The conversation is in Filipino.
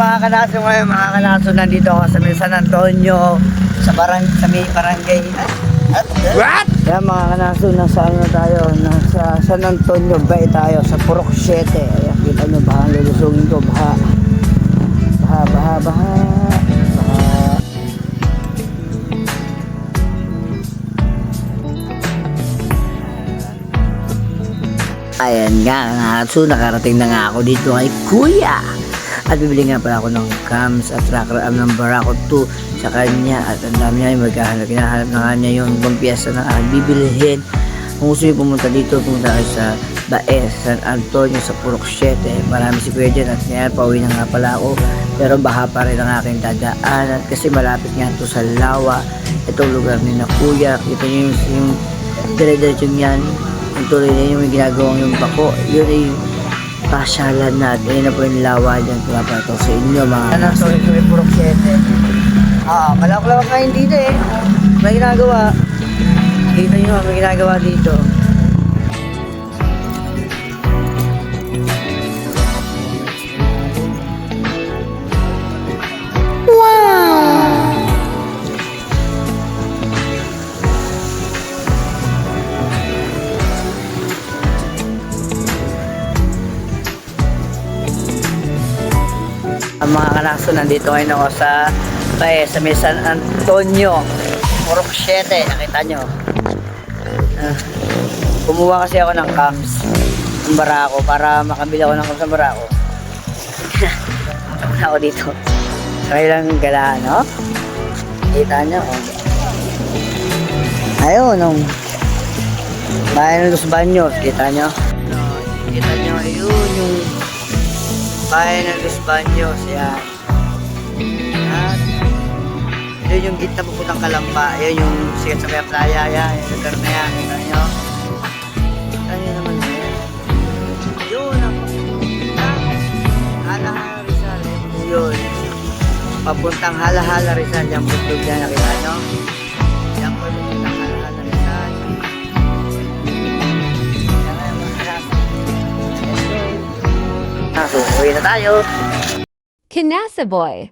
mga kanaso ngayon, mga kanaso, nandito ako sa may San Antonio, sa may barangay. What? Kaya mga kanaso, nasa ano tayo, nasa San Antonio Bay tayo, sa Purok 7. Ayan, kita nyo, baha ang lulusungin ko, baha. Ayan nga, kanaso, nakarating na nga ako dito kay Kuya. At bibili nga pala ako ng cams at tracker ng Barako 2 sa kanya. At ang dami niya yung hinahanap na kanya yung ibang piyesa na bibilihin. Kung gusto niyo pumunta dito, pumunta kayo sa Baez, San Antonio, sa Purok 7. Marami si Kuya dyan at ngayon pauwi na nga pala ako. Pero baha pa rin ang aking dadaanan kasi malapit nga ito sa Lawa. Itong lugar ni na Kuya. Kita niyo yung dire-diretso yan. Yung tuloy na yung ginagawang yung bako. Yun ay pasyalan natin. Ayun na po yung Lawa dyan. Pinapatok sa inyo mga anak. Sorry, Purok 7. Malawak-lawak ngayon dito eh. May ginagawa. Dito nyo, may ginagawa dito. Ang mga kanaso, nandito ngayon ako sa may San Antonio, Purok 7. Nakita nyo. Kumuha kasi ako ng cams ng Barako para makabili ako ng cams ng Barako. Ako dito. Try lang galaan, no? Kita nyo. Ayun, bayan ng Los Baños. Kita nyo? Kita nyo, ayun yung bayan ng Los Baños. Yan. At yun yung gitna pupuntang Kalamba. Yun yung sikat sa Kaya Playa. Yan, yung lugar na yan. Kita nyo? Kita nyo naman yan. Yun ang Hala-Hala Rizal. Yun. Papuntang Hala-Hala Rizal. Yung bundog yan. Nakita nyo? Yan po yung pupuntang Hala-Hala Rizal. Yan nga yung mga kalasa. Let's go. So, uwi na tayo. Kinasa Boy.